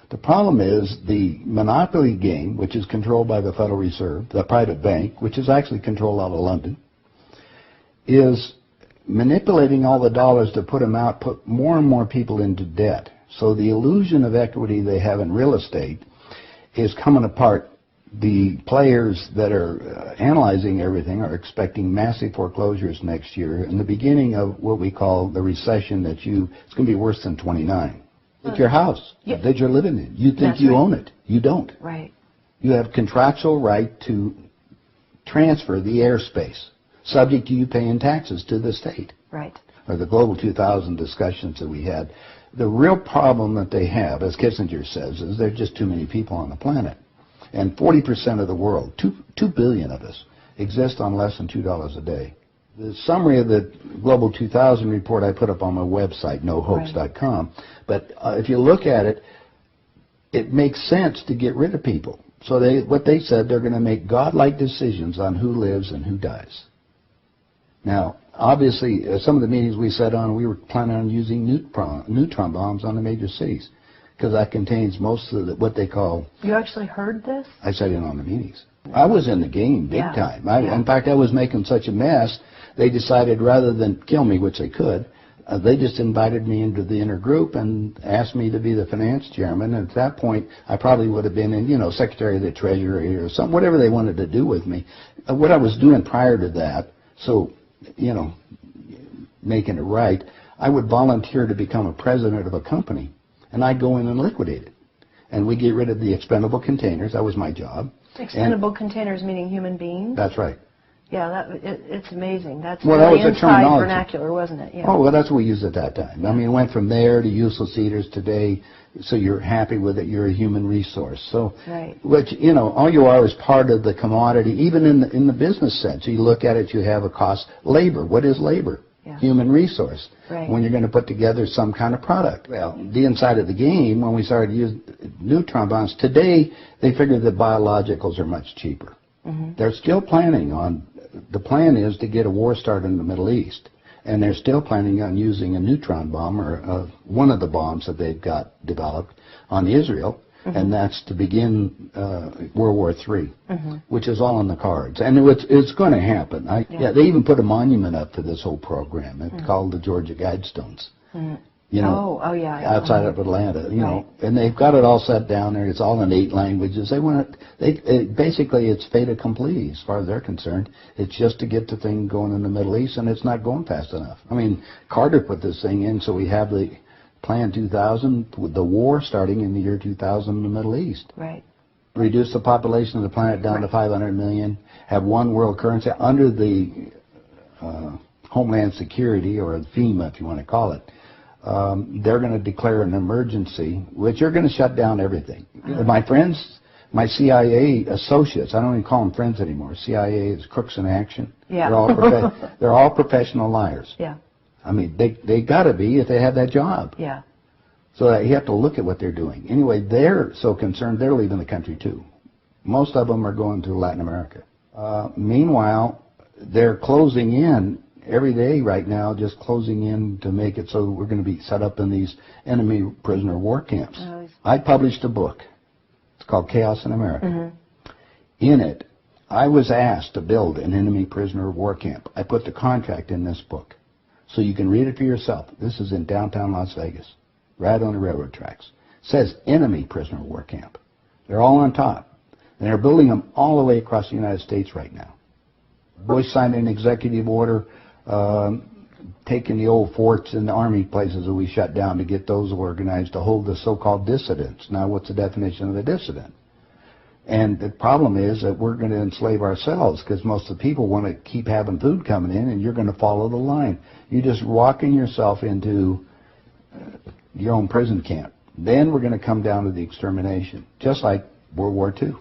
The problem is the monopoly game, which is controlled by the Federal Reserve, the private bank, which is actually controlled out of London, is manipulating all the dollars to put them out, put more and more people into debt. So the illusion of equity they have in real estate is coming apart. The players that are analyzing everything are expecting massive foreclosures next year and the beginning of what we call the recession it's going to be worse than 29. It's your house that you're living in. You think you own it. You don't. Right. You have contractual right to transfer the airspace, subject to you paying taxes to the state. Right. Or the Global 2000 discussions that we had. The real problem that they have, as Kissinger says, is there are just too many people on the planet. And 40% of the world, 2 billion of us, exist on less than $2 a day. The summary of the Global 2000 report I put up on my website, nohoax.com. But if you look at it, it makes sense to get rid of people. So what they said, they're going to make godlike decisions on who lives and who dies. Now, obviously, some of the meetings we sat on, we were planning on using neutron bombs on the major cities, because that contains most of what they call... You actually heard this? I sat in on the meetings. I was in the game big time. In fact, I was making such a mess, they decided rather than kill me, which they could, they just invited me into the inner group and asked me to be the finance chairman. And at that point, I probably would have been in, Secretary of the Treasury or something, whatever they wanted to do with me. What I was doing prior to that, so, making it right, I would volunteer to become a president of a company, and I'd go in and liquidate it. And we get rid of the expendable containers. That was my job. Expendable containers meaning human beings? That's right. Yeah, it's amazing. That's well, really that was inside vernacular, wasn't it? Yeah. Oh, well, that's what we used at that time. I mean, it went from there to useless eaters today, so you're happy with it, you're a human resource. So, which, all you are is part of the commodity, even in the business sense. You look at it, you have a cost. Labor, what is labor? Yeah. Human resource. Right. When you're going to put together some kind of product. Well, the inside of the game, when we started using neutron bombs, today they figure that biologicals are much cheaper. They're still planning on, the plan is to get a war started in the Middle East. And they're still planning on using a neutron bomb, or one of the bombs that they've got developed on Israel. And that's to begin World War III, which is all in the cards. And it's going to happen. They even put a monument up to this whole program. It's called the Georgia Guidestones. Outside of Atlanta, and they've got it all set down there. It's all in 8 languages. Basically, it's fait accompli as far as they're concerned. It's just to get the thing going in the Middle East, and it's not going fast enough. I mean, Carter put this thing in, so we have the Plan 2000, with the war starting in the year 2000 in the Middle East. Right. Reduce the population of the planet down to 500 million, have one world currency under the Homeland Security, or FEMA if you want to call it. They're going to declare an emergency, which are going to shut down everything. My friends, my CIA associates, I don't even call them friends anymore. CIA is crooks in action. Yeah. They're all professional liars. Yeah. I mean, they got to be if they have that job. Yeah. So you have to look at what they're doing. Anyway, they're so concerned, they're leaving the country too. Most of them are going to Latin America. Meanwhile, they're closing in every day right now, just closing in to make it so we're going to be set up in these enemy prisoner war camps. I published a book. It's called Chaos in America. In it, I was asked to build an enemy prisoner war camp. I put the contract in this book. So you can read it for yourself. This is in downtown Las Vegas, right on the railroad tracks. It says enemy prisoner war camp. They're all on top. And they're building them all the way across the United States right now. Bush signed an executive order taking the old forts and the army places that we shut down to get those organized to hold the so-called dissidents. Now, what's the definition of a dissident? And the problem is that we're going to enslave ourselves, because most of the people want to keep having food coming in, and you're going to follow the line. You're just walking yourself into your own prison camp. Then we're going to come down to the extermination, just like World War II.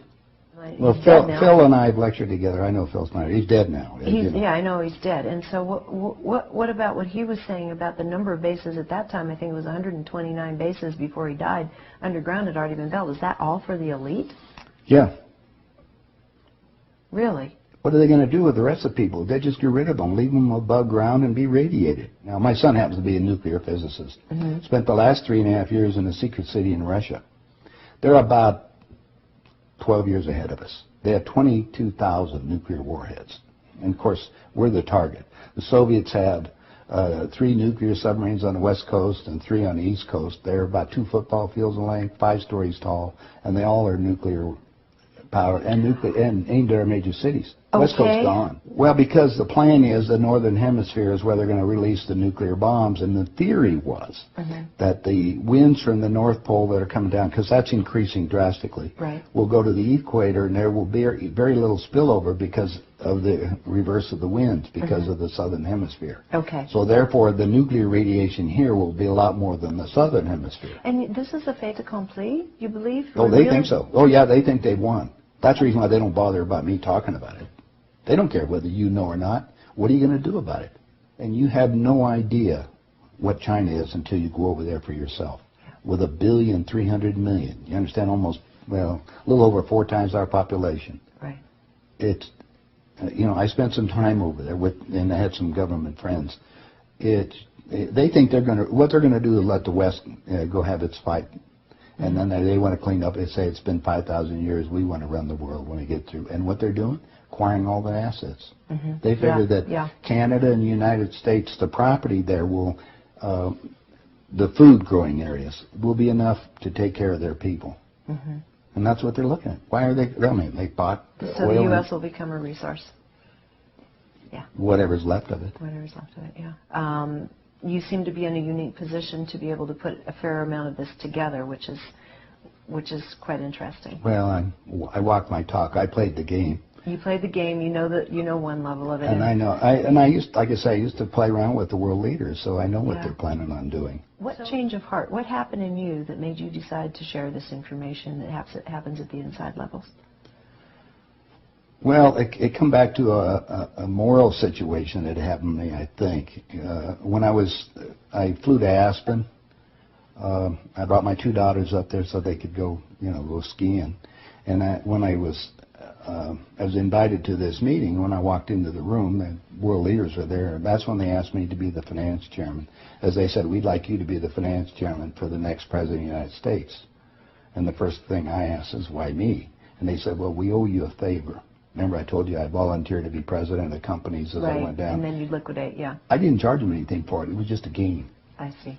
Well, Phil and I have lectured together. I know Phil Snyder. He's dead now. Yeah, I know he's dead. And so what about what he was saying about the number of bases at that time? I think it was 129 bases before he died. Underground had already been built. Is that all for the elite? Yeah. Really? What are they going to do with the rest of the people? They just get rid of them, leave them above ground and be radiated. Now, my son happens to be a nuclear physicist. Spent the last 3.5 years in a secret city in Russia. They're about 12 years ahead of us. They have 22,000 nuclear warheads. And of course, we're the target. The Soviets had 3 nuclear submarines on the west coast and 3 on the east coast. They're about 2 football fields in length, 5 stories tall, and they all are nuclear powered and aimed at our major cities. West Coast gone. Well, because the plan is the northern hemisphere is where they're going to release the nuclear bombs, and the theory was that the winds from the North Pole that are coming down, because that's increasing drastically, will go to the equator, and there will be very little spillover because of the reverse of the winds, because of the southern hemisphere. Okay. So therefore, the nuclear radiation here will be a lot more than the southern hemisphere. And this is a fait accompli, you believe? Oh, they think so. Oh, yeah, they think they've won. That's the reason why they don't bother about me talking about it. They don't care whether you know or not. What are you going to do about it? And you have no idea what China is until you go over there for yourself. With 1,300,000,000, you understand, almost, well, a little over 4 times our population. Right. It's, you know, I spent some time over there and I had some government friends. They think what they're going to do is let the West go have its fight. And then they want to clean up. They say it's been 5,000 years. We want to run the world when we get through. And what they're doing? Acquiring all the assets. They figure that Canada and the United States, the property there will, the food growing areas will be enough to take care of their people. And that's what they're looking at. Why are they? I mean, they bought so oil. the U.S. will become a resource. Yeah. Whatever's left of it. Whatever's left of it. Yeah. You seem to be in a unique position to be able to put a fair amount of this together, which is quite interesting. Well, I walk my talk. I played the game. You played the game. You know one level of it. And I know. I used, like I say, I used to play around with the world leaders, so I know what they're planning on doing. What change of heart? What happened in you that made you decide to share this information that happens at the inside levels? Well, it come back to a moral situation that happened to me, I think. When I flew to Aspen. I brought my 2 daughters up there so they could go skiing. And when I was invited to this meeting, when I walked into the room, the world leaders were there. That's when they asked me to be the finance chairman. As they said, we'd like you to be the finance chairman for the next president of the United States. And the first thing I asked is, why me? And they said, well, we owe you a favor. Remember, I told you I volunteered to be president of the companies as I went down. And then you liquidate, I didn't charge them anything for it. It was just a game. I see.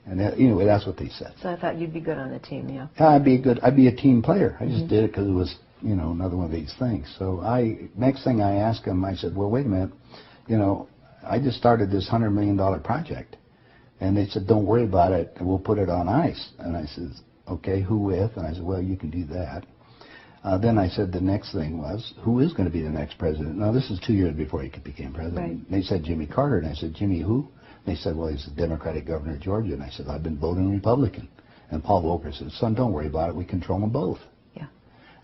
And anyway, that's what they said. So I thought you'd be good on the team, yeah. I'd be a team player. I just did it because it was, another one of these things. So next thing I asked them, I said, well, wait a minute. I just started this $100 million project. And they said, don't worry about it. We'll put it on ice. And I said, okay, who with? And I said, well, you can do that. Then I said the next thing was, who is going to be the next president? Now, this is 2 years before he became president. Right. They said Jimmy Carter. And I said, Jimmy who? They said, well, he's the Democratic governor of Georgia. And I said, I've been voting Republican. And Paul Volcker said, son, don't worry about it. We control them both. Yeah.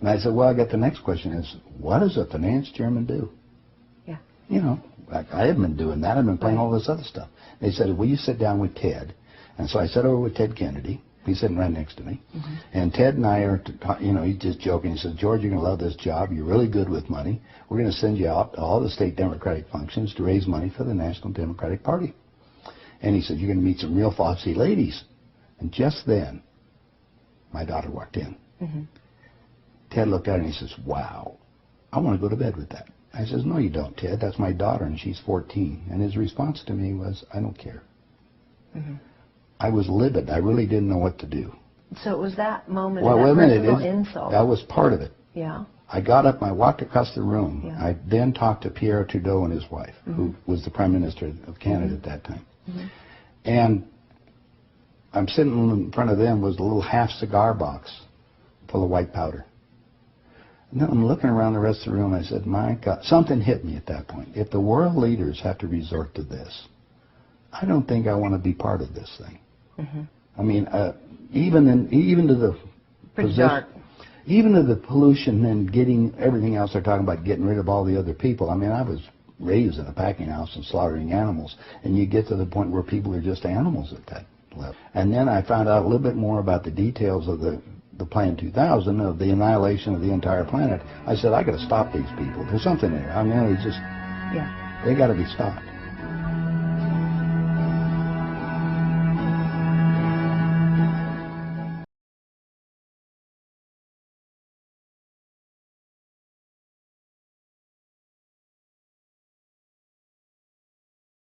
And I said, well, I got the next question is, what does a finance chairman do? Yeah. I haven't been doing that. I've been playing all this other stuff. They said, will you sit down with Ted? And so I sat over with Ted Kennedy. He's sitting right next to me. And Ted and I are, he's just joking. He says, George, you're going to love this job. You're really good with money. We're going to send you out to all the state Democratic functions to raise money for the National Democratic Party. And he said, you're going to meet some real foxy ladies. And just then, my daughter walked in. Ted looked at her and he says, wow, I want to go to bed with that. I says, no, you don't, Ted. That's my daughter, and she's 14. And his response to me was, I don't care. I was livid. I really didn't know what to do. So it was that moment Well, of wait a that minute. personal insult. That was part of it. Yeah. I got up and I walked across the room. Yeah. I then talked to Pierre Trudeau and his wife, who was the Prime Minister of Canada at that time. And I'm sitting in front of them was a little half cigar box full of white powder. And then I'm looking around the rest of the room and I said, my God, something hit me at that point. If the world leaders have to resort to this, I don't think I want to be part of this thing. I mean, even to the Dark. even to the pollution and getting everything else they're talking about, getting rid of all the other people. I mean, I was raised in a packing house and slaughtering animals, and you get to the point where people are just animals at that level. And then I found out a little bit more about the details of the Plan 2000, of the annihilation of the entire planet. I said, I got to stop these people. There's something there. I mean, it's just, they got to be stopped.